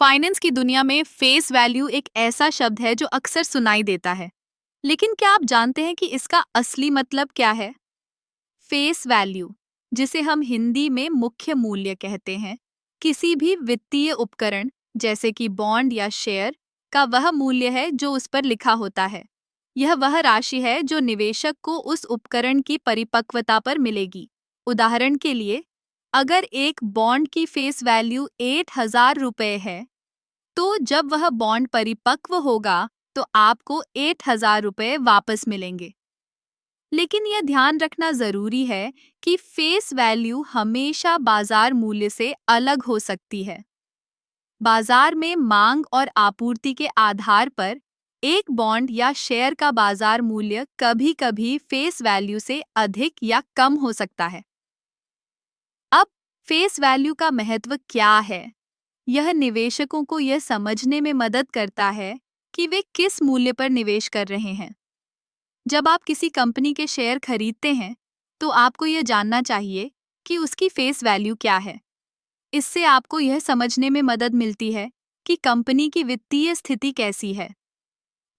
Finance की दुनिया में फेस वैल्यू एक ऐसा शब्द है जो अक्सर सुनाई देता है। लेकिन क्या आप जानते हैं कि इसका असली मतलब क्या है? फेस वैल्यू, जिसे हम हिंदी में मुख्य मूल्य कहते हैं, किसी भी वित्तीय उपकरण जैसे कि बॉन्ड या शेयर का वह मूल्य है जो उस पर लिखा होता है। यह वह राशि है जो निवेशक को उस उपकरण की परिपक्वता पर मिलेगी। उदाहरण के लिए, अगर एक बॉन्ड की फेस वैल्यू 8,000 रुपए है, तो जब वह बॉन्ड परिपक्व होगा तो आपको 8,000 रुपए वापस मिलेंगे। लेकिन यह ध्यान रखना जरूरी है कि फेस वैल्यू हमेशा बाजार मूल्य से अलग हो सकती है। बाजार में मांग और आपूर्ति के आधार पर एक बॉन्ड या शेयर का बाजार मूल्य कभी-कभी फेस वैल्यू से अधिक या कम हो सकता है। अब फेस वैल्यू का महत्व क्या है? यह निवेशकों को यह समझने में मदद करता है कि वे किस मूल्य पर निवेश कर रहे हैं। जब आप किसी कंपनी के शेयर खरीदते हैं, तो आपको यह जानना चाहिए कि उसकी फेस वैल्यू क्या है। इससे आपको यह समझने में मदद मिलती है कि कंपनी की वित्तीय स्थिति कैसी है।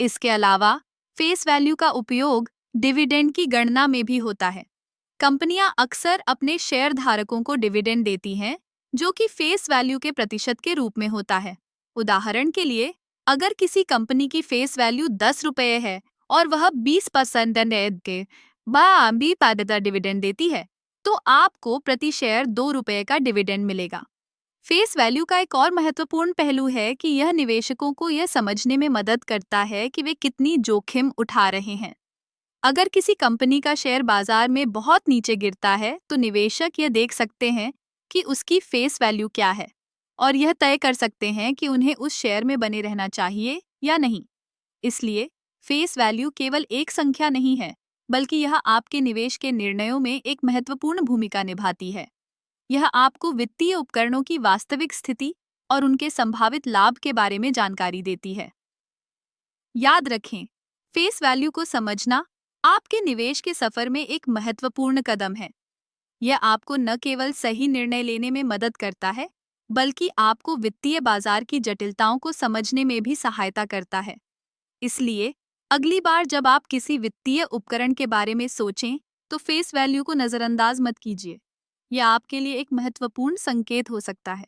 इसके अलावा, फेस वैल्यू का उपयोग डिविडेंड की गणना में भी होता है। कंपनियां अक्सर अपने शेयर धारकों को डिविडेंड देती हैं, जो कि फेस वैल्यू के प्रतिशत के रूप में होता है। उदाहरण के लिए, अगर किसी कंपनी की फेस वैल्यू 10 रुपये है और वह 20% के बाद डिविडेंड देती है, तो आपको प्रति शेयर 2 रुपये का डिविडेंड मिलेगा। फेस वैल्यू का एक और महत्वपूर्ण पहलू है कि यह निवेशकों को यह समझने में मदद करता है कि वे कितनी जोखिम उठा रहे हैं। अगर किसी कंपनी का शेयर बाजार में बहुत नीचे गिरता है, तो निवेशक यह देख सकते हैं कि उसकी फेस वैल्यू क्या है और यह तय कर सकते हैं कि उन्हें उस शेयर में बने रहना चाहिए या नहीं। इसलिए फेस वैल्यू केवल एक संख्या नहीं है, बल्कि यह आपके निवेश के निर्णयों में एक महत्वपूर्ण भूमिका निभाती है। यह आपको वित्तीय उपकरणों की वास्तविक स्थिति और उनके संभावित लाभ के बारे में जानकारी देती है। याद रखें, फेस वैल्यू को समझना आपके निवेश के सफर में एक महत्वपूर्ण कदम है। यह आपको न केवल सही निर्णय लेने में मदद करता है, बल्कि आपको वित्तीय बाजार की जटिलताओं को समझने में भी सहायता करता है। इसलिए अगली बार जब आप किसी वित्तीय उपकरण के बारे में सोचें, तो फेस वैल्यू को नजरअंदाज मत कीजिए। यह आपके लिए एक महत्वपूर्ण संकेत हो सकता है।